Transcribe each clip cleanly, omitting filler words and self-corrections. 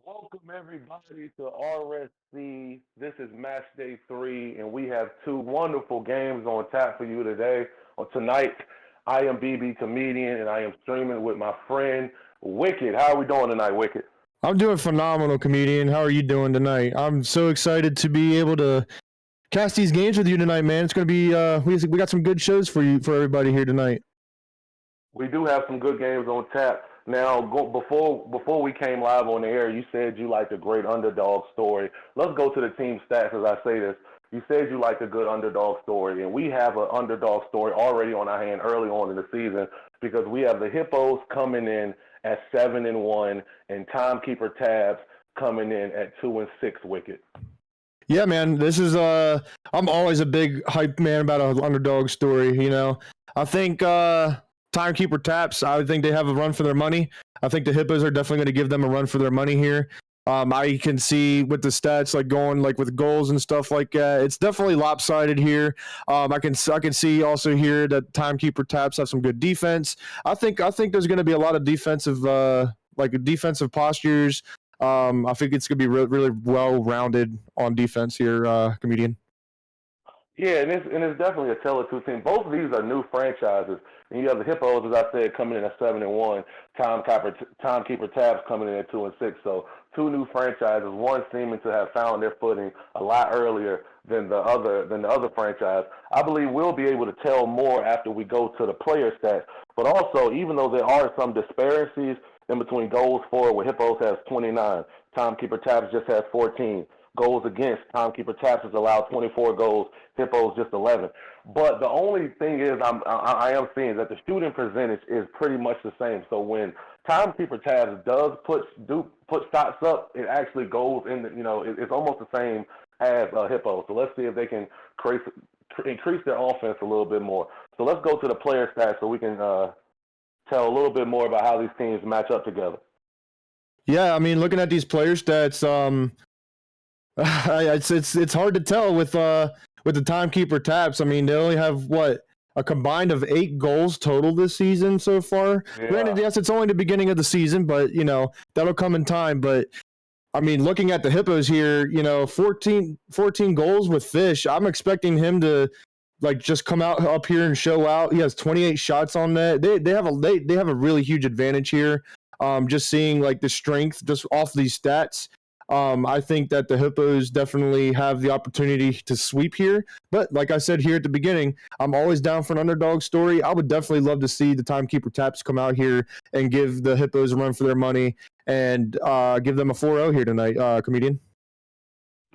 Welcome everybody to RSC. This is match day 3, and we have two wonderful games on tap for you today. Or tonight, I am bbcomedian, and I am streaming with my friend Wicked. How are we doing tonight, Wicked? I'm doing phenomenal, comedian. How are you doing tonight? I'm so excited to be able to cast these games with you tonight, man. It's gonna be we got some good shows for everybody here tonight. We do have some good games on tap. Now, before we came live on the air, you said you liked a great underdog story. Let's go to the team stats as I say this. You said you liked a good underdog story, and we have an underdog story already on our hand early on in the season because we have the Hippos coming in at 7-1, and Timekeeper Tabs coming in at 2-6. Wicked. Yeah, man. This is I'm always a big hype man about an underdog story. I think Timekeeper Taps. I think they have a run for their money. I think the Hippos are definitely going to give them a run for their money here. I can see with the stats like going like with goals and stuff like that. It's definitely lopsided here. I can see also here that Timekeeper Taps have some good defense. I think there's going to be a lot of defensive defensive postures. I think it's going to be really well rounded on defense here, comedian. Yeah, and it's definitely a tell two team. Both of these are new franchises. And you have the Hippos, as I said, coming in at 7-1. Timekeeper Tabs coming in at 2-6. So two new franchises. One seeming to have found their footing a lot earlier than the other franchise. I believe we'll be able to tell more after we go to the player stats. But also, even though there are some disparities in between goals for, where Hippos has 29, Timekeeper Tabs just has 14. Goals against, Timekeeper Taps has allowed 24 goals, Hippos just 11. But the only thing is I am seeing that the shooting percentage is pretty much the same. So when Timekeeper Tabs does put shots up, it actually goes in. It's almost the same as Hippos. So let's see if they can increase their offense a little bit more. So let's go to the player stats so we can tell a little bit more about how these teams match up together. Yeah, I mean, looking at these player stats, it's hard to tell with the Timekeeper Taps. I mean, they only have a combined of 8 goals total this season so far. Yeah. Granted, yes, it's only the beginning of the season, but that'll come in time. But I mean, looking at the Hippos here, 14 goals with Fish. I'm expecting him to just come out up here and show out. He has 28 shots on net. They have a really huge advantage here. Just seeing the strength just off these stats. I think that the Hippos definitely have the opportunity to sweep here. But like I said here at the beginning, I'm always down for an underdog story. I would definitely love to see the Timekeeper Taps come out here and give the Hippos a run for their money and give them a 4-0 here tonight, comedian.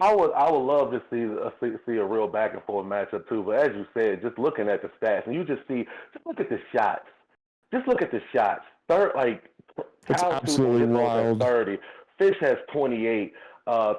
I would love to see a real back and forth matchup too. But as you said, just looking at the stats, and you just look at the shots. Just look at the shots. It's absolutely wild. 30. Fish has 28. I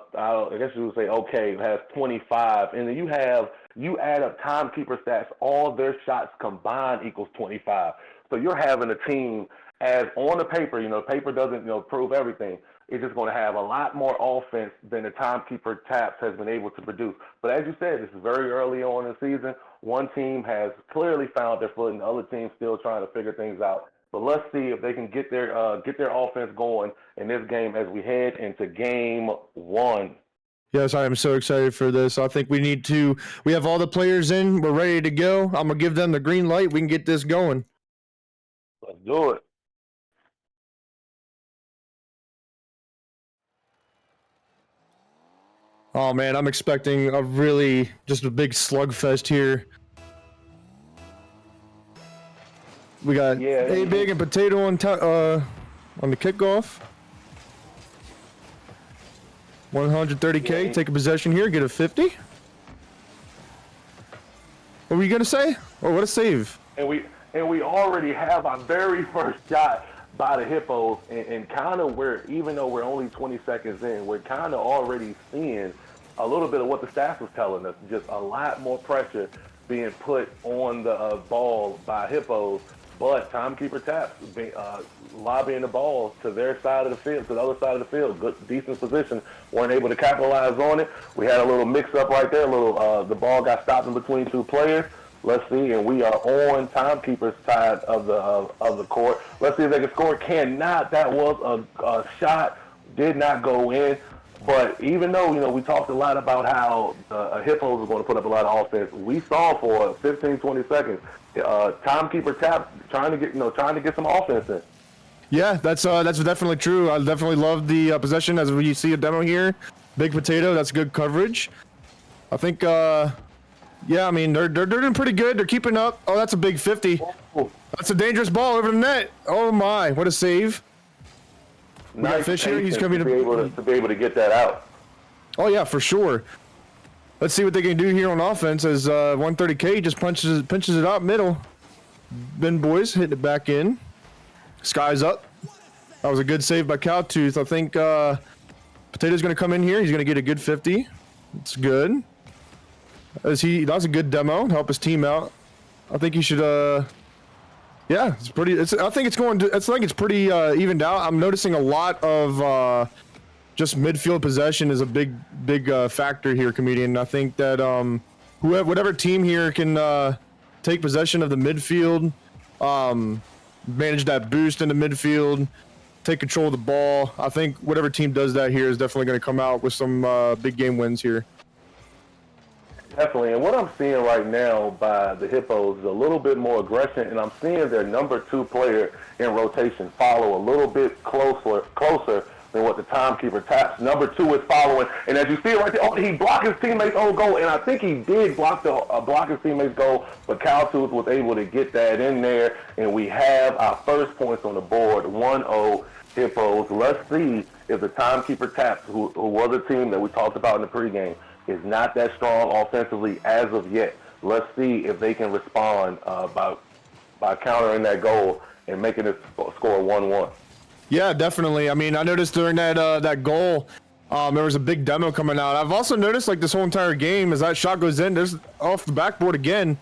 guess you would say has 25, and then you add up Timekeeper stats. All their shots combined equals 25. So you're having a team as on the paper. Paper doesn't prove everything. It's just going to have a lot more offense than the Timekeeper Taps has been able to produce. But as you said, this is very early on in the season. One team has clearly found their foot, and the other team's still trying to figure things out. But let's see if they can get their offense going in this game as we head into game 1. Yes, I am so excited for this. I think we have all the players in. We're ready to go. I'm going to give them the green light. We can get this going. Let's do it. Oh, man, I'm expecting just a big slugfest here. We got A-Big and Potato on the kickoff. 130K, take a possession here, get a 50. What were you going to say? Oh, what a save. And we already have our very first shot by the Hippos, and kind of even though we're only 20 seconds in, we're kind of already seeing a little bit of what the staff was telling us, just a lot more pressure being put on the ball by Hippos. But Timekeeper Taps lobbying the ball to their side of the field, to the other side of the field. Good, decent position. Weren't able to capitalize on it. We had a little mix-up right there. The ball got stopped in between two players. Let's see, and we are on Timekeeper's side of the court. Let's see if they can score. Cannot. That was a shot did not go in. But even though, we talked a lot about how Hippos was going to put up a lot of offense, we saw for 15, 20 seconds, Timekeeper Tap trying to get some offense in. Yeah, that's definitely true. I definitely love the possession as we see a demo here. Big potato, that's good coverage. I think, yeah, I mean, they're doing pretty good. They're keeping up. Oh, that's a big 50. Oh. That's a dangerous ball over the net. Oh my, what a save. Nice Fish here. He's going to be able to get that out. Oh yeah, for sure. Let's see what they can do here on offense as 130K just pinches it up middle. BinBoiz hitting it back in. Sky's up. That was a good save by Cowtooth. I think Potato's going to come in here. He's going to get a good 50. It's good. That's a good demo to help his team out. I think he should yeah, it's pretty. I think it's pretty evened out. I'm noticing a lot of just midfield possession is a big factor here, comedian. I think that whatever team here can take possession of the midfield, manage that boost in the midfield, take control of the ball. I think whatever team does that here is definitely going to come out with some big game wins here. Definitely, and what I'm seeing right now by the Hippos is a little bit more aggression, and I'm seeing their number 2 player in rotation follow a little bit closer than what the Timekeeper Taps. Number 2 is following, and as you see it right there, he blocked his teammate's own goal, and I think he did block his teammate's goal, but Cowtooth was able to get that in there, and we have our first points on the board, 1-0 Hippos. Let's see if the Timekeeper Taps, who was a team that we talked about in the pregame, is not that strong offensively as of yet. Let's see if they can respond by countering that goal and making it score 1-1. Yeah, definitely. I mean, I noticed during that goal, there was a big demo coming out. I've also noticed like this whole entire game as that shot goes in, there's off the backboard again.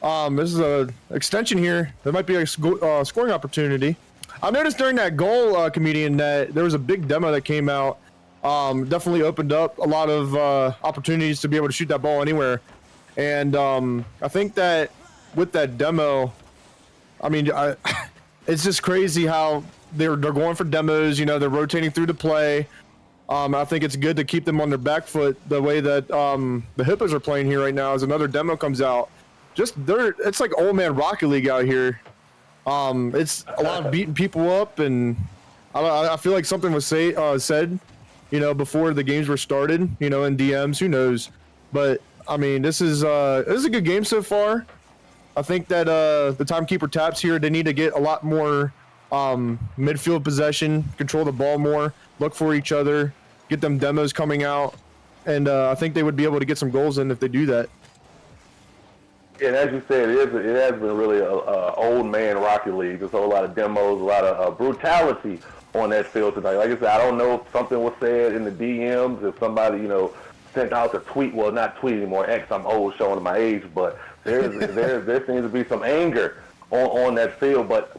This is a extension here. There might be a scoring opportunity. I noticed during that goal, comedian, that there was a big demo that came out. Definitely opened up a lot of opportunities to be able to shoot that ball anywhere. And I think that with that demo, I mean, it's just crazy how they're going for demos. They're rotating through the play. I think it's good to keep them on their back foot the way that the Hippos are playing here right now. As another demo comes out, it's like old man Rocket League out here. It's a lot of beating people up, and I feel like something was said. Before the games were started, in DMs, who knows? But I mean, this is a good game so far. I think that the Timekeeper Taps here, they need to get a lot more midfield possession, control the ball more, look for each other, get them demos coming out, and I think they would be able to get some goals in if they do that. And as you said, it has been really a old man Rocket League. There's a lot of demos, a lot of brutality on that field tonight. Like I said, I don't know if something was said in the DMs, if somebody, sent out the tweet, well, not tweet anymore, X, I'm old, showing my age, but there seems to be some anger on that field. But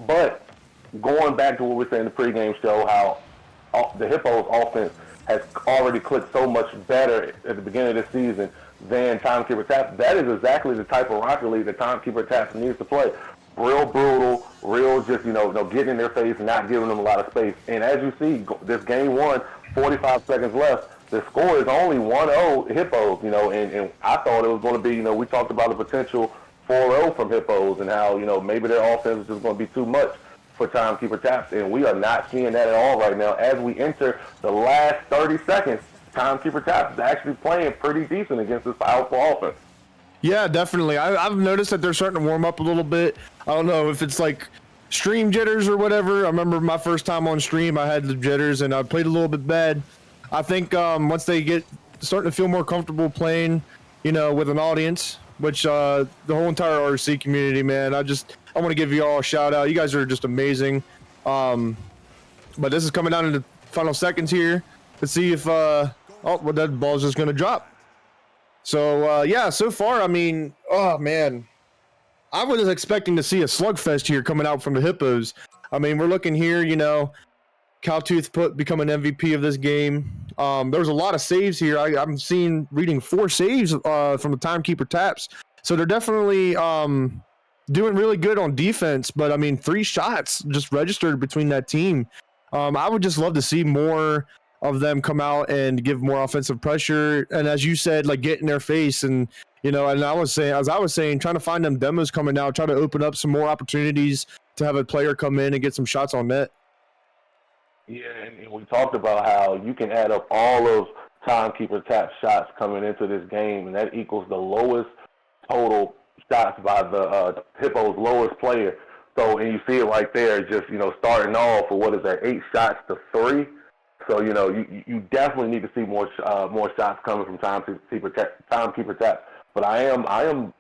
going back to what we said in the pregame show, how the Hippos offense has already clicked so much better at the beginning of the season than Timekeeper Taps. That is exactly the type of Rocket League that Timekeeper Taps needs to play. Real brutal, real just, getting in their face and not giving them a lot of space. And as you see, this game 1, 45 seconds left, the score is only 1-0 Hippos, and I thought it was going to be, we talked about the potential 4-0 from Hippos and how, maybe their offense is just going to be too much for Timekeeper Taps, and we are not seeing that at all right now. As we enter the last 30 seconds, Timekeeper Taps is actually playing pretty decent against this powerful offense. Yeah, definitely. I've noticed that they're starting to warm up a little bit. I don't know if it's like stream jitters or whatever. I remember my first time on stream, I had the jitters and I played a little bit bad. I think once they get starting to feel more comfortable playing, with an audience, which the whole entire RSC community, man, I want to give you all a shout out. You guys are just amazing. But this is coming down to the final seconds here. Let's see if that ball's just going to drop. So, yeah, so far, I mean, oh, man, I was expecting to see a slugfest here coming out from the Hippos. I mean, we're looking here, Cowtooth become an MVP of this game. There was a lot of saves here. I'm reading 4 saves from the Timekeeper Taps. So they're definitely doing really good on defense. But, I mean, 3 shots just registered between that team. I would just love to see more of them come out and give more offensive pressure. And as you said, like get in their face and, and I was saying, trying to find them demos coming out, try to open up some more opportunities to have a player come in and get some shots on net. Yeah, and we talked about how you can add up all of Timekeeper tap shots coming into this game, and that equals the lowest total shots by the Hippos' lowest player. So, and you see it right there, just, starting off for what is that, 8 shots to 3. So, you definitely need to see more shots coming from Timekeeper tap. But I am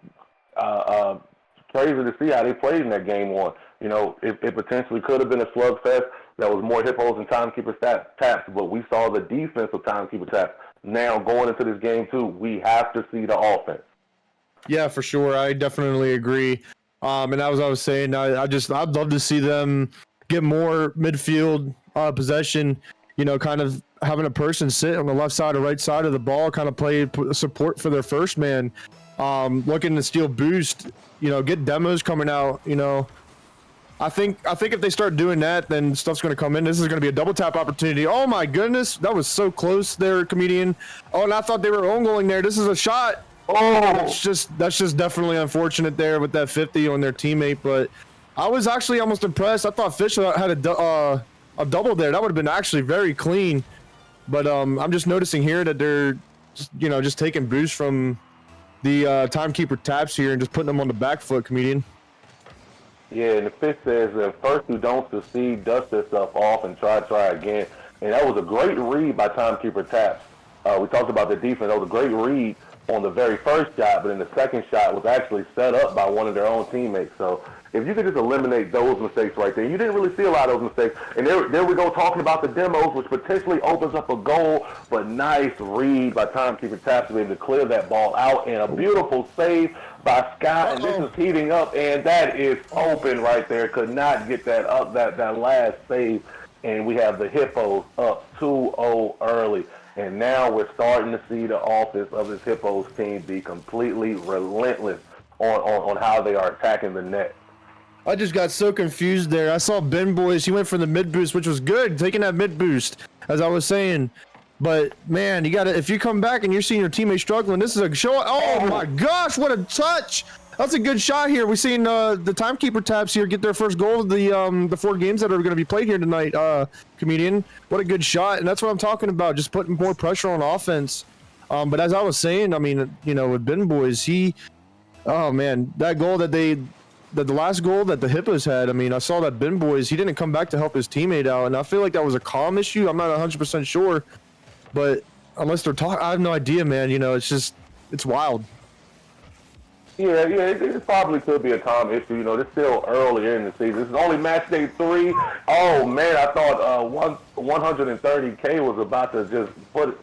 crazy to see how they played in that game one. It potentially could have been a slugfest. That was more Hippos and Timekeeper taps, but we saw the defense of Timekeeper taps. Now going into this game too, we have to see the offense. Yeah, for sure. I definitely agree. And as I was saying, I'd love to see them get more midfield possession. Kind of having a person sit on the left side or right side of the ball, kind of play support for their first man. Looking to steal boost. Get demos coming out. I think if they start doing that, then stuff's going to come in. This is going to be a double tap opportunity. Oh my goodness, that was so close there, comedian. Oh, and I thought they were own goaling there. This is a shot. Oh, that's just definitely unfortunate there with that 50 on their teammate. But I was actually almost impressed. I thought Fisher had a double there. That would have been actually very clean. But I'm just noticing here that they're just taking boosts from the Timekeeper taps here and just putting them on the back foot, comedian. Yeah, and the fish says that first who don't succeed, dust yourself off and try again. And that was a great read by Timekeeper taps. We talked about the defense. That was a great read on the very first shot, but then the second shot was actually set up by one of their own teammates. So if you could just eliminate those mistakes right there, you didn't really see a lot of those mistakes. And there we go talking about the demos, which potentially opens up a goal, but nice read by Timekeeper taps to be able to clear that ball out, and a beautiful save by Scott. And this is heating up, and that is open right there. Could not get that up, that last save. And we have the Hippos up 2-0 early. And now we're starting to see the offense of this Hippos team be completely relentless on how they are attacking the net. I just got so confused there. I saw BinBoiz. He went for the mid boost, which was good, taking that mid boost, as I was saying. But man, if you come back and you're seeing your teammate struggling, this is a show. Oh my gosh, what a touch! That's a good shot here. We've seen the Timekeeper taps here get their first goal of the 4 games that are going to be played here tonight. Comedian, what a good shot, and that's what I'm talking about. Just putting more pressure on offense. But as I was saying, I mean, with BinBoiz, oh man, that goal the last goal that the Hippos had. I mean, I saw that BinBoiz, he didn't come back to help his teammate out, and I feel like that was a calm issue. I'm not 100% sure, but unless they're talking, I have no idea, man. It's wild. Yeah, it probably could be a common issue. It's still earlier in the season. This is only match day 3. Oh man, I thought 130K was about to just put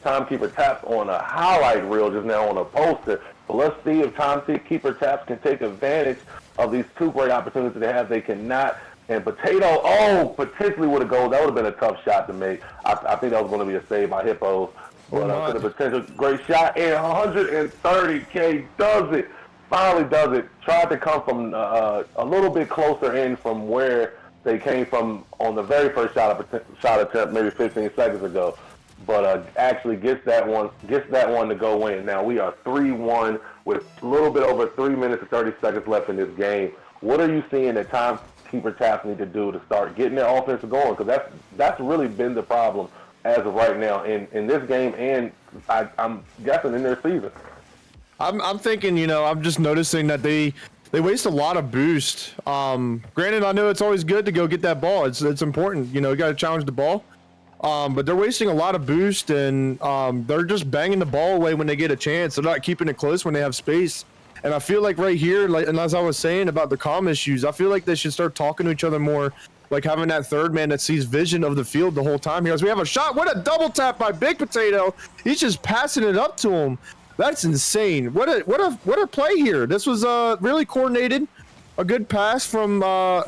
Timekeeper taps on a highlight reel just now on a poster. But let's see if Timekeeper taps can take advantage of these 2 great opportunities they have. They cannot. And Potato, potentially would have gone. That would have been a tough shot to make. I think that was going to be a save by Hippos. But for the potential great shot, and 130K does it. Finally does it. Tried to come from a little bit closer in from where they came from on the very first shot attempt, maybe 15 seconds ago. But actually gets that one to go in. Now we are 3-1 with a little bit over 3 minutes and 30 seconds left in this game. What are you seeing that Timekeeper taps need to do to start getting their offense going? Because that's really been the problem as of right now in this game, and I'm guessing in their season. I'm thinking, I'm just noticing that they waste a lot of boost. Granted, I know it's always good to go get that ball. It's important. You got to challenge the ball. But they're wasting a lot of boost, and they're just banging the ball away when they get a chance. They're not keeping it close when they have space. And I feel like right here, and as I was saying about the comm issues, I feel like they should start talking to each other more. Like having that third man that sees vision of the field the whole time here. As we have a shot, what a double tap by Big Potato. He's just passing it up to him. That's insane. What a play here. This was really coordinated. A good pass from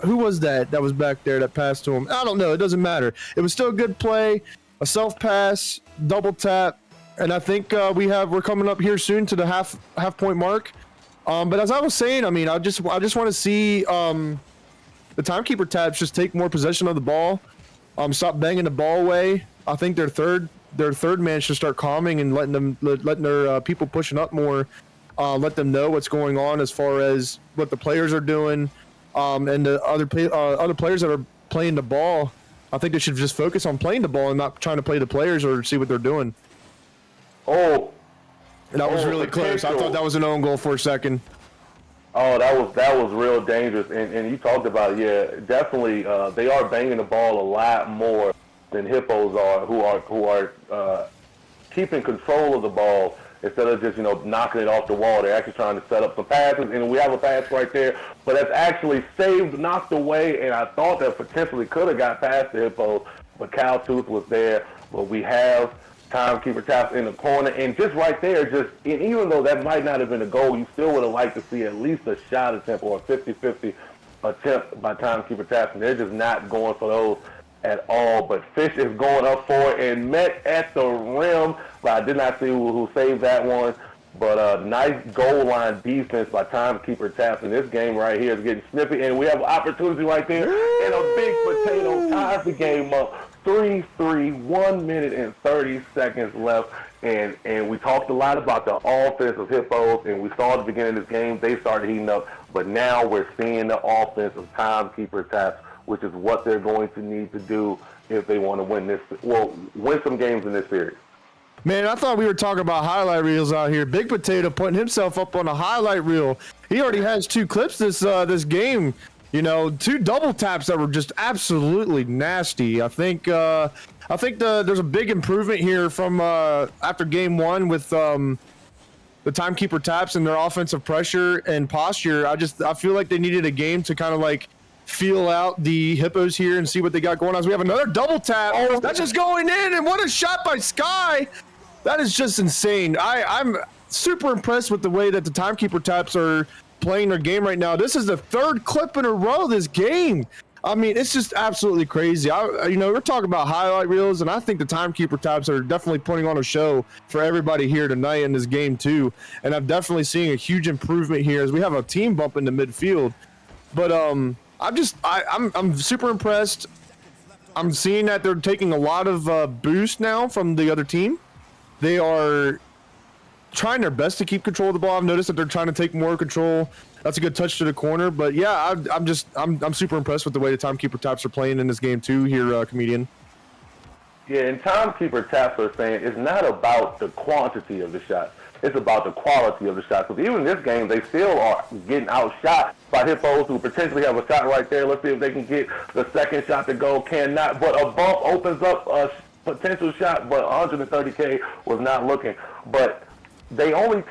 who was that was back there that passed to him? I don't know. It doesn't matter. It was still a good play, a self pass, double tap, and I think we're coming up here soon to the half point mark. But as I was saying, I mean, I just want to see the Timekeeper taps just take more possession of the ball, stop banging the ball away, I think their third man should start calming and letting their people pushing up more, let them know what's going on as far as what the players are doing, and the other players that are playing the ball. I think they should just focus on playing the ball and not trying to play the players or see what they're doing. Oh, that was really close. I thought that was an own goal for a second. Oh, that was real dangerous, and you talked about it. Yeah, definitely. They are banging the ball a lot more than Hippos are, who are keeping control of the ball instead of just knocking it off the wall. They're actually trying to set up some passes, and we have a pass right there, but that's actually saved, knocked away, and I thought that potentially could have got past the Hippos, but Cowtooth was there. But we have Timekeeper taps in the corner, and just right there, and even though that might not have been a goal, you still would have liked to see at least a shot attempt or a 50-50 attempt by Timekeeper taps, and they're just not going for those at all. But Fish is going up for it and met at the rim, but I did not see who saved that one. But nice goal line defense by Timekeeper taps, and this game right here is getting snippy, and we have an opportunity right there, and a big potato ties the game up. 3-3, 1 minute and 30 seconds left, and we talked a lot about the offense of Hippos, and we saw at the beginning of this game they started heating up, but now we're seeing the offense of Timekeeper taps, which is what they're going to need to do if they want to win some games in this series. Man, I thought we were talking about highlight reels out here. Big Potato putting himself up on a highlight reel. He already has 2 clips this game. 2 double taps that were just absolutely nasty. I think there's a big improvement here from after game 1 with the Timekeeper taps and their offensive pressure and posture. I feel like they needed a game to kind of like feel out the Hippos here and see what they got going on. As we have another double tap. Oh, that's just going in, and what a shot by Sky. That is just insane. I'm super impressed with the way that the Timekeeper taps are playing their game right now. This is the 3rd clip in a row this game. I mean, it's just absolutely crazy. We're talking about highlight reels, and I think the Timekeeper taps are definitely putting on a show for everybody here tonight in this game too. And I'm definitely seeing a huge improvement here as we have a team bump in the midfield. But I'm super impressed. I'm seeing that they're taking a lot of boost now from the other team. They are trying their best to keep control of the ball. I've noticed that they're trying to take more control. That's a good touch to the corner. But yeah, I'm super impressed with the way the Timekeeper taps are playing in this game too here, comedian. Yeah, and Timekeeper taps are saying it's not about the quantity of the shots. It's about the quality of the shots. Because even in this game, they still are getting outshot by Hippos, who potentially have a shot right there. Let's see if they can get the second shot to go. Cannot, but a bump opens up a potential shot, but 130K was not looking. But they've only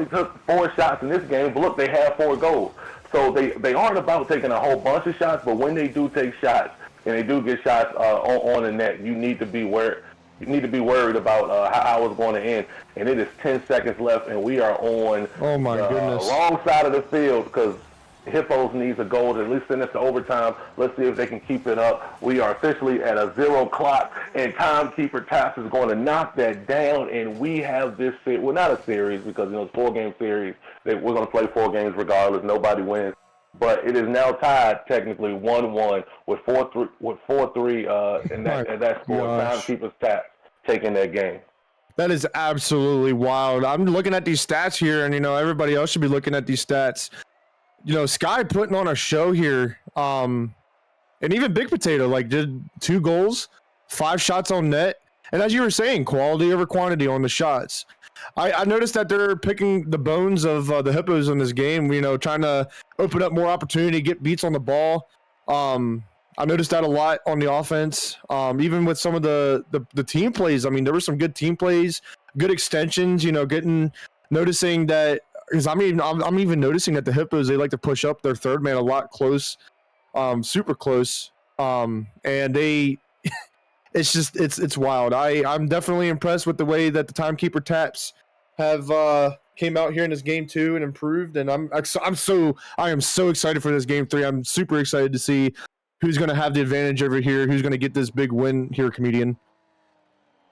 took 4 shots in this game, but look, they have 4 goals. So they aren't about taking a whole bunch of shots, but when they do take shots and they do get shots on the net, you need to be worried. You need to be worried about how it's going to end. And it is 10 seconds left, and we are on the wrong side of the field because Hippos needs a goal to at least send us to overtime. Let's see if they can keep it up. We are officially at a 0 clock, and Timekeeper taps is going to knock that down, and we have this well, not a series because it's a 4-game series. We're going to play 4 games regardless. Nobody wins. But it is now tied technically 1-1 with 4-3 and that score. Timekeeper's taps taking that game. That is absolutely wild. I'm looking at these stats here, and everybody else should be looking at these stats. Sky putting on a show here, and even Big Potato did 2 goals, 5 shots on net, and as you were saying, quality over quantity on the shots. I noticed that they're picking the bones of the Hippos in this game, trying to open up more opportunity, get beats on the ball. I noticed that a lot on the offense, even with some of the team plays. I mean, there were some good team plays, good extensions, noticing that. Because I'm even noticing that the Hippos, they like to push up their 3rd man a lot close, super close, and it's wild. I'm definitely impressed with the way that the Timekeeper taps have came out here in this game 2 and improved, and I am so excited for this game 3. I'm super excited to see who's going to have the advantage over here, who's going to get this big win here, comedian.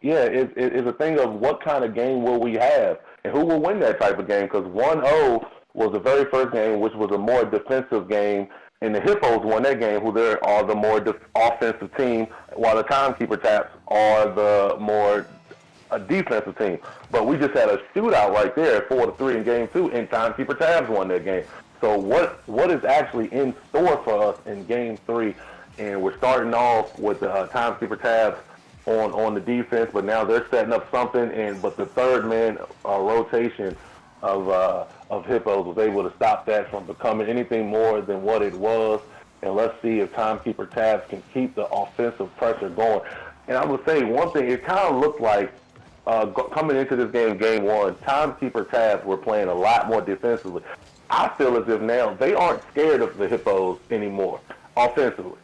Yeah, it's a thing of what kind of game will we have and who will win that type of game, because 1-0 was the very first game, which was a more defensive game, And the Hippos won that game, who they are the more offensive team, while the Timekeeper Taps are the more defensive team. But we just had a shootout right there, 4-3 in game 2, and Timekeeper Tabs won that game. So what is actually in store for us in game 3? And we're starting off with the Timekeeper Tabs on the defense, but now they're setting up something. But the third man rotation of Hippos was able to stop that from becoming anything more than what it was. And let's see if Timekeeper Tabs can keep the offensive pressure going. And I would say one thing, it kind of looked like coming into this game 1, Timekeeper Tabs were playing a lot more defensively. I feel as if now they aren't scared of the Hippos anymore offensively.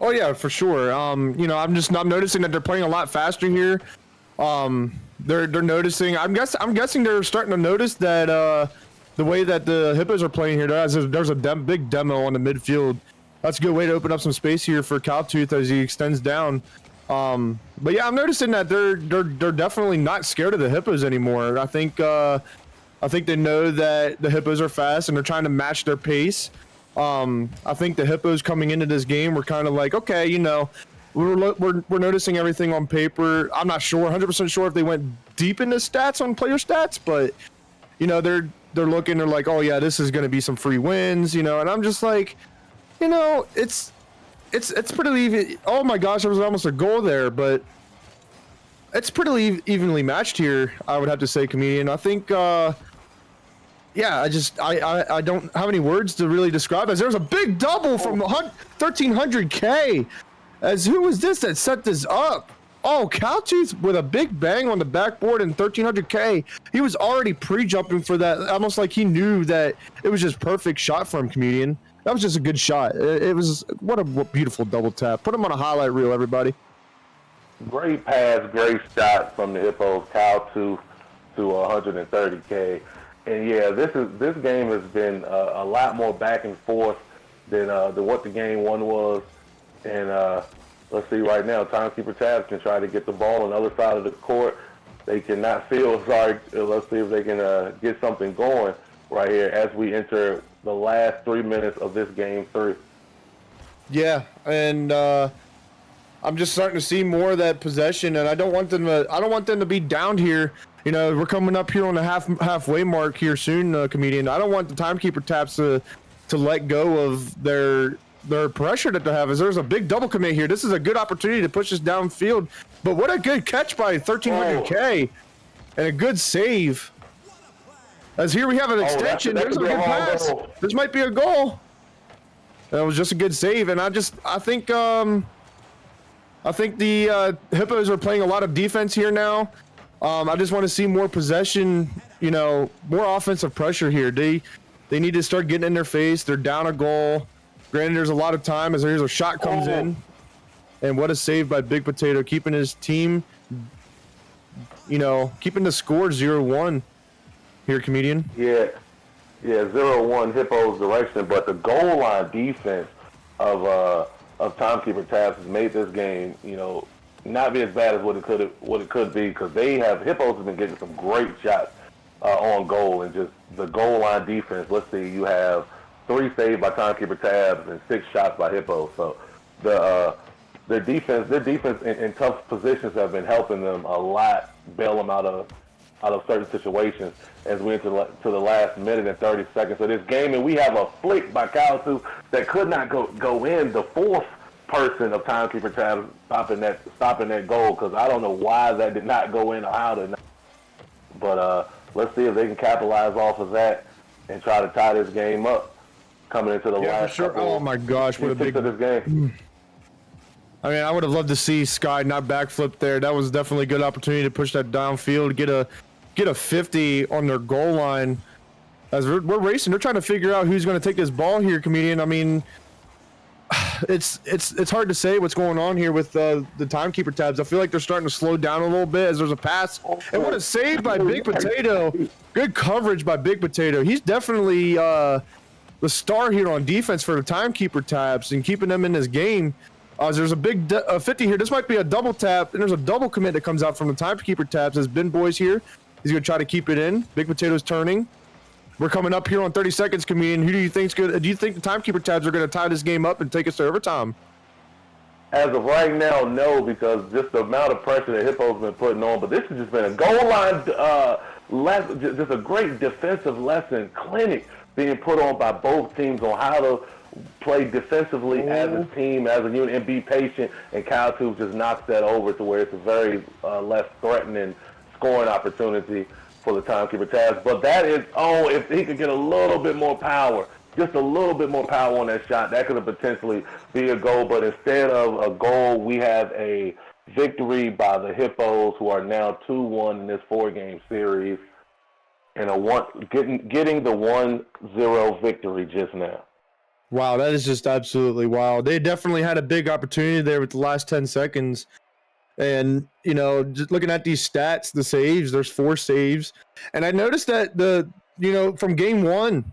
Oh yeah, for sure. I'm noticing that they're playing a lot faster here. They're noticing. I'm guessing they're starting to notice that the way that the Hippos are playing here, there's a big demo on the midfield. That's a good way to open up some space here for Cowtooth as he extends down. But yeah, I'm noticing that they're definitely not scared of the Hippos anymore. I think they know that the Hippos are fast and they're trying to match their pace. I think the Hippos coming into this game were kind of like, okay, we're noticing everything on paper. I'm not sure, 100% sure if they went deep into stats on player stats, but they're looking, they're like, oh yeah, this is going to be some free wins, and I'm just like, it's pretty even. Oh my gosh, there was almost a goal there, but it's pretty evenly matched here, I would have to say, comedian. I think, yeah, I don't have any words to really describe as there's a big double from 1300K. As who was this that set this up? Oh, Cowtooth with a big bang on the backboard and 1300K. He was already pre-jumping for that, almost like he knew that it was just perfect shot for him, comedian. That was just a good shot. It was, what a beautiful double tap. Put him on a highlight reel, everybody. Great pass, great shot from the Hippos, Cowtooth to 130K. And yeah, this game has been a lot more back and forth than what the game 1 was. And let's see right now, Timekeeper Tabs can try to get the ball on the other side of the court. They cannot feel sorry. Let's see if they can get something going right here as we enter the last 3 minutes of this game 3. Yeah, and I'm just starting to see more of that possession, and I don't want them to be down here. We're coming up here on the halfway mark here soon, comedian. I don't want the Timekeeper Taps to let go of their pressure that they have. As there's a big double commit here. This is a good opportunity to push this downfield. But what a good catch by 1300K and a good save. As here we have an extension. There's a good pass. This might be a goal. That was just a good save, and I think the Hippos are playing a lot of defense here now. I just want to see more possession, more offensive pressure here. They need to start getting in their face. They're down a goal. Granted, there's a lot of time as here's a shot comes in. And what a save by Big Potato, keeping his team, keeping the score 0-1 here, comedian. Yeah, 0-1 Hippos direction, but the goal line defense of Timekeeper Tabs has made this game, not be as bad as what it could be, because Hippos have been getting some great shots on goal, and just the goal line defense. Let's see, you have 3 saves by Timekeeper Tabs and 6 shots by Hippos. So their defense in tough positions have been helping them a lot, bail them out of certain situations as we enter to the last minute and 30 seconds of this game. And we have a flick by Cowtooth that could not go in. The fourth person of Timekeeper Tabs stopping that goal, because I don't know why that did not go in or how to not. But let's see if they can capitalize off of that and try to tie this game up coming into the last. For sure. Oh my gosh, what a big of this game. I mean, I would have loved to see Sky not backflip there. That was definitely a good opportunity to push that downfield, get a 50 on their goal line. As we're racing, they're trying to figure out who's going to take this ball here, comedian. I mean, it's hard to say what's going on here with the Timekeeper Tabs. I feel like they're starting to slow down a little bit as there's a pass. And what a save by Big Potato. Good coverage by Big Potato. He's definitely the star here on defense for the Timekeeper Tabs and keeping them in this game. There's a big 50 here. This might be a double tap, and there's a double commit that comes out from the Timekeeper Tabs as BinBoiz here. He's going to try to keep it in. Big Potato's turning. We're coming up here on 30 seconds, comedian. Who do you think's good? Do you think the Timekeeper tabs are going to tie this game up and take us to overtime? As of right now, no, because just the amount of pressure that Hippos been putting on. But this has just been a goal line, just a great defensive lesson clinic being put on by both teams on how to play defensively as a team, as a unit, and be patient. And Cowtooth just knocks that over to where it's a very less threatening scoring opportunity for the Timekeeper tabs. But that is, if he could get a little bit more power, just a little bit more power on that shot, that could have potentially be a goal. But instead of a goal, we have a victory by the Hippos, who are now 2-1 in this 4-game series, and getting the 1-0 victory just now. Wow, that is just absolutely wild. They definitely had a big opportunity there with the last 10 seconds. And, just looking at these stats, the saves, there's 4 saves. And I noticed that from game 1,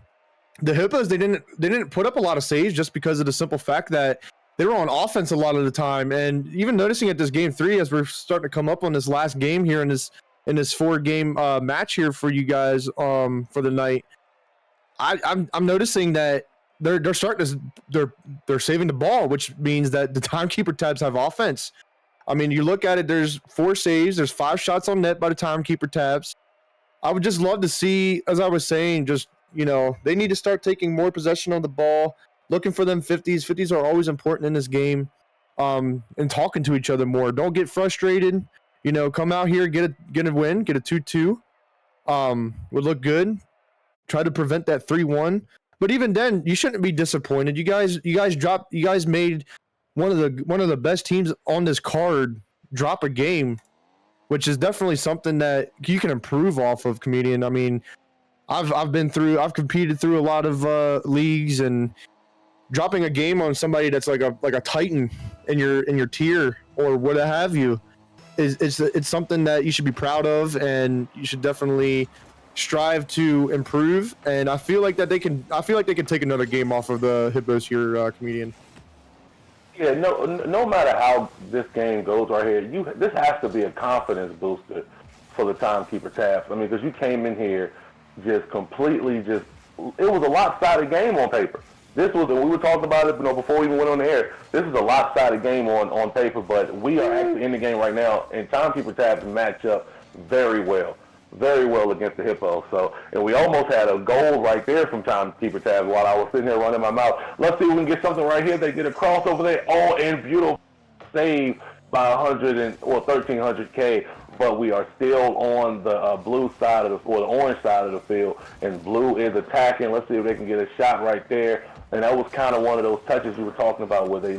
the Hippos, they didn't put up a lot of saves just because of the simple fact that they were on offense a lot of the time. And even noticing at this game 3, as we're starting to come up on this last game here in this 4-game match here for you guys for the night, I'm noticing that they're starting to they're saving the ball, which means that the Timekeeper tabs have offense. I mean, you look at it, there's 4 saves, there's 5 shots on net by the Timekeeper tabs. I would just love to see, as I was saying, just they need to start taking more possession on the ball, looking for them 50s. 50s are always important in this game, and talking to each other more. Don't get frustrated. Come out here, get a win, get a 2-2. Would look good. Try to prevent that 3-1. But even then, you shouldn't be disappointed. You guys made one of the best teams on this card drop a game, which is definitely something that you can improve off of, comedian. I mean, I've competed through a lot of leagues, and dropping a game on somebody that's like a titan in your tier or what have you it's something that you should be proud of, and you should definitely strive to improve. And I feel like they can take another game off of the Hippos here, comedian. Yeah, no matter how this game goes right here, this has to be a confidence booster for the Timekeeper tabs. I mean, because you came in here just completely it was a lopsided game on paper. We were talking about it, before we even went on the air. This is a lopsided game on paper, but we are actually in the game right now, and Timekeeper tabs match up very well against the Hippos. So, and we almost had a goal right there from Timekeeper tabs while I was sitting there running my mouth. Let's see if we can get something right here. They get a cross over there. And beautiful save by 1,300K. But we are still on the blue side the orange side of the field, and blue is attacking. Let's see if they can get a shot right there. And that was kind of one of those touches we were talking about where they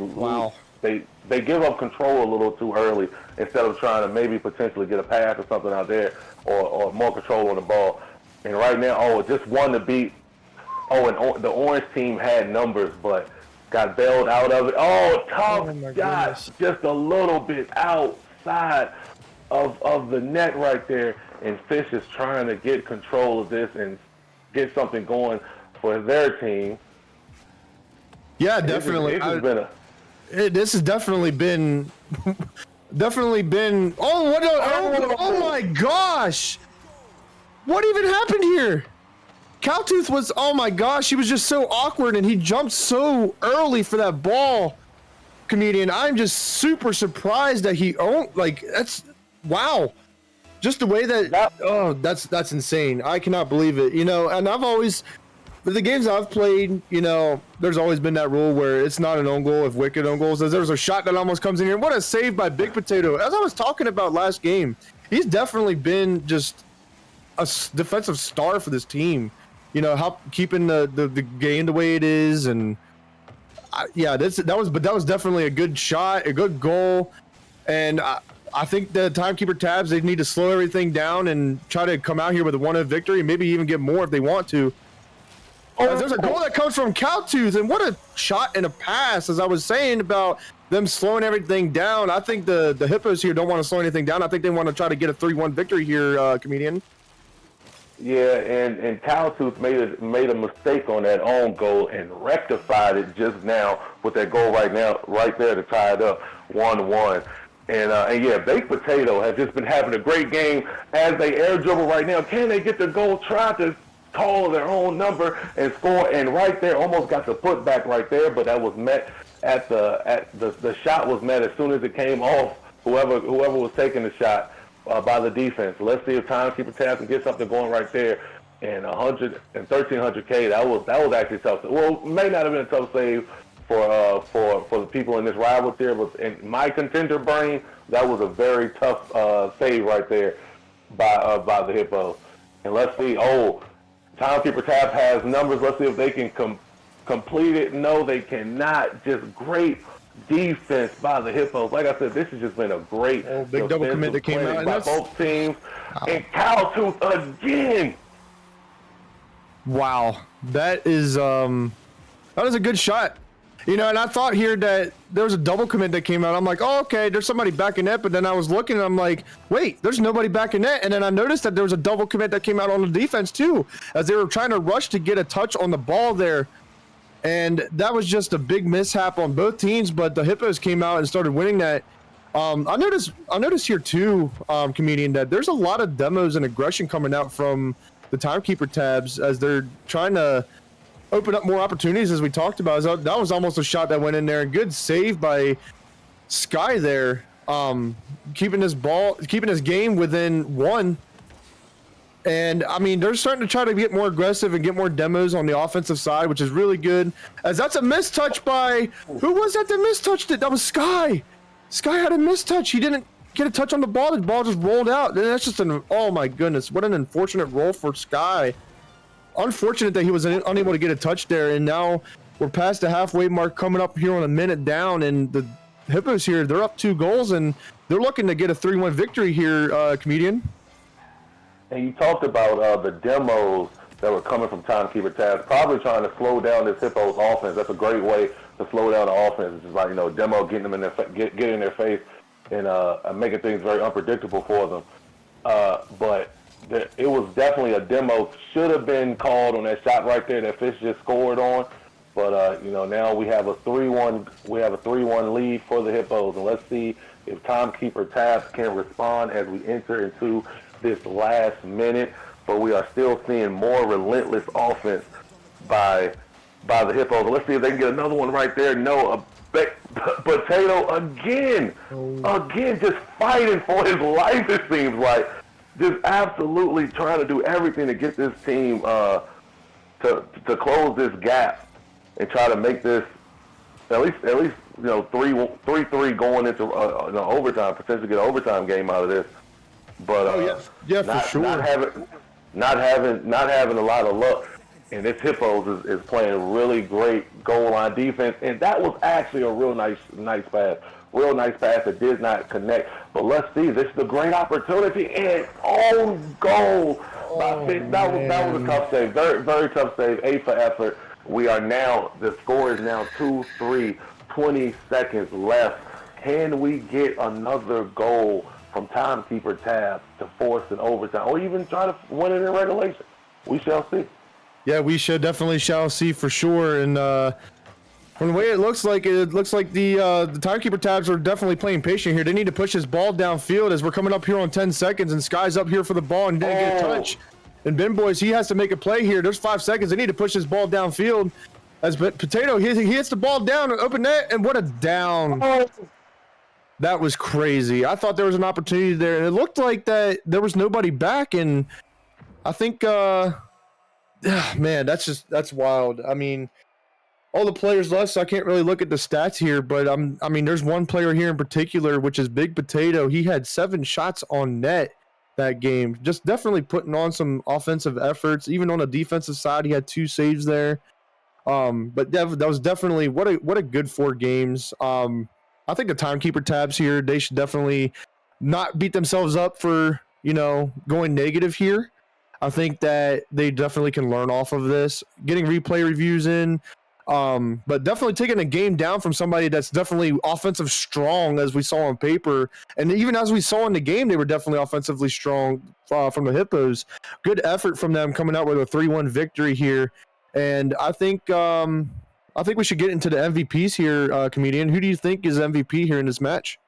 give up control a little too early instead of trying to maybe potentially get a pass or something out there or more control on the ball. And right now, just one to beat. And the orange team had numbers, but got bailed out of it. Tough shot, just a little bit outside of the net right there, and Fish is trying to get control of this and get something going for their team. Yeah, definitely. This has definitely been oh my gosh, what even happened here? Cowtooth was, oh my gosh, he was just so awkward, and he jumped so early for that ball, comedian. I'm just super surprised that that's wow. Just the way that's insane. I cannot believe it. And I've always, the games I've played, there's always been that rule where it's not an own goal if wicked own goals. There was a shot that almost comes in here. What a save by Big Potato. As I was talking about last game, he's definitely been just a defensive star for this team. Help keeping the game the way it is. And that was definitely a good shot, a good goal. And I think the Timekeeper tabs, they need to slow everything down and try to come out here with a 1-0 victory, and maybe even get more if they want to. There's a goal that comes from Cowtooth, and what a shot and a pass. As I was saying about them slowing everything down, I think the Hippos here don't want to slow anything down. I think they want to try to get a 3-1 victory here, comedian. Yeah, and Cowtooth made a mistake on that own goal and rectified it just now with that goal right there to tie it up 1-1. And yeah, Baked Potato has just been having a great game as they air dribble right now. Can they get the goal? Try to call their own number and score, and right there almost got the putback right there, but that was met at the shot was met as soon as it came off. Whoever was taking the shot by the defense. Let's see if Timekeeper Tabs can get something going right there. And 1,300K. That was actually tough. Well, it may not have been a tough save for the people in this rival tier, but in my contender brain, that was a very tough save right there by the Hippos. And let's see. Oh, Timekeeper Tab has numbers. Let's see if they can complete it. No, they cannot. Just great defense by the Hippos. Like I said, this has just been a great big double commit that came out by both teams. And Cowtooth again. Wow, that is a good shot. You know, and I thought here that there was a double commit that came out. I'm like, oh, okay, there's somebody back in net. But then I was looking and I'm like, wait, there's nobody back in net. And then I noticed that there was a double commit that came out on the defense too, as they were trying to rush to get a touch on the ball there. And that was just a big mishap on both teams. But the Hippos came out and started winning that. I noticed here too, comedian, that there's a lot of demos and aggression coming out from the Timekeeper Tabs as they're trying to open up more opportunities, as we talked about. That was almost a shot that went in there. Good save by Sky there, keeping this game within one. And I mean, they're starting to try to get more aggressive and get more demos on the offensive side, which is really good. As that's a mistouch by, who was that mistouched it? That was Sky. Sky had a mistouch. He didn't get a touch on the ball. The ball just rolled out. And that's just oh my goodness, what an unfortunate roll for Sky. Unfortunate that he was unable to get a touch there. And now we're past the halfway mark, coming up here on a minute down, and the Hippos here, they're up 2 goals and they're looking to get a 3-1 victory here, comedian. And you talked about the demos that were coming from Timekeeper Tabs, probably trying to slow down this Hippos offense. That's a great way to slow down the offense. It's just like, demo, getting them in get in their face and making things very unpredictable for them. But it was definitely a demo. Should have been called on that shot right there that Fish just scored on. But now we have a 3-1. We have a 3-1 lead for the Hippos, and let's see if Timekeeper Tabs can respond as we enter into this last minute. But we are still seeing more relentless offense by the Hippos. And let's see if they can get another one right there. No, Potato again, just fighting for his life, it seems like. Just absolutely trying to do everything to get this team to close this gap and try to make this at least 3-3 going into overtime, potentially get an overtime game out of this. But for sure. Not having a lot of luck. And this Hippos is playing really great goal line defense, and that was actually a real nice pass. Real nice pass that did not connect. But let's see, this is a great opportunity, and goal by Fitz. That was a tough save, very, very tough save, A for effort. The score is now 2-3, 20 seconds left. Can we get another goal from Timekeeper Tabs to force an overtime, or even try to win it in regulation? We shall see. Yeah, we definitely shall see for sure. And from the way it looks like the Timekeeper Tabs are definitely playing patient here. They need to push his ball downfield as we're coming up here on 10 seconds, and Sky's up here for the ball and didn't get a touch. And BinBoiz, he has to make a play here. There's 5 seconds. They need to push his ball downfield. As Potato, he hits the ball down, open net, and what a down. That was crazy. I thought there was an opportunity there, and it looked like that there was nobody back, and I think man, that's wild. I mean, all the players left, so I can't really look at the stats here, but I mean, there's one player here in particular, which is Big Potato. He had 7 shots on net that game. Just definitely putting on some offensive efforts. Even on the defensive side, he had 2 saves there. But that was definitely what a good 4 games. I think the Timekeeper Tabs here, they should definitely not beat themselves up for, going negative here. I think that they definitely can learn off of this, getting replay reviews in, but definitely taking a game down from somebody that's definitely offensive strong, as we saw on paper. And even as we saw in the game, they were definitely offensively strong from the Hippos. Good effort from them coming out with a 3-1 victory here. And I think we should get into the MVPs here, comedian. Who do you think is MVP here in this match?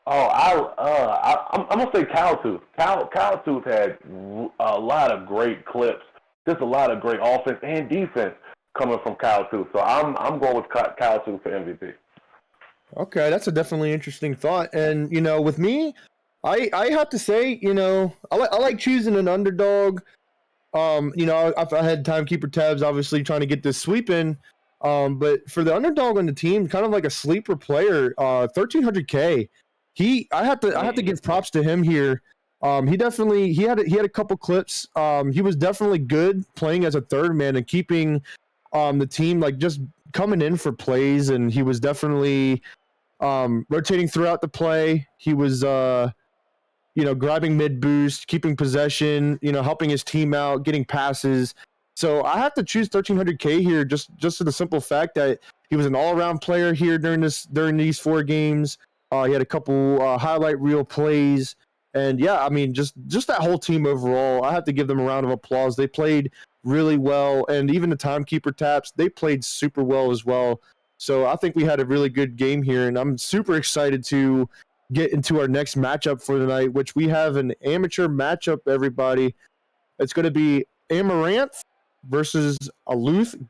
I'm gonna say Cowtooth. Cowtooth had a lot of great clips just a lot of great offense and defense coming from Cowtooth. So I'm going with Cowtooth for MVP. Okay, that's a definitely interesting thought. And with me, I have to say, I like choosing an underdog. I had Timekeeper tabs, obviously trying to get this sweep in. But for the underdog on the team, kind of like a sleeper player, 1300K. I have to give props to him here. He had a couple clips. He was definitely good playing as a third man and keeping the team like just coming in for plays, and he was definitely rotating throughout the play. He was grabbing mid boost, keeping possession, helping his team out, getting passes. So I have to choose 1300K here just for the simple fact that he was an all-around player here during these 4 games. He had a couple highlight reel plays. And yeah, I mean, just that whole team overall, I have to give them a round of applause. They played really well. And even the Timekeeper taps, they played super well as well. So I think we had a really good game here. And I'm super excited to get into our next matchup for the night, which we have an amateur matchup, everybody. It's going to be Amaranth versus Aluth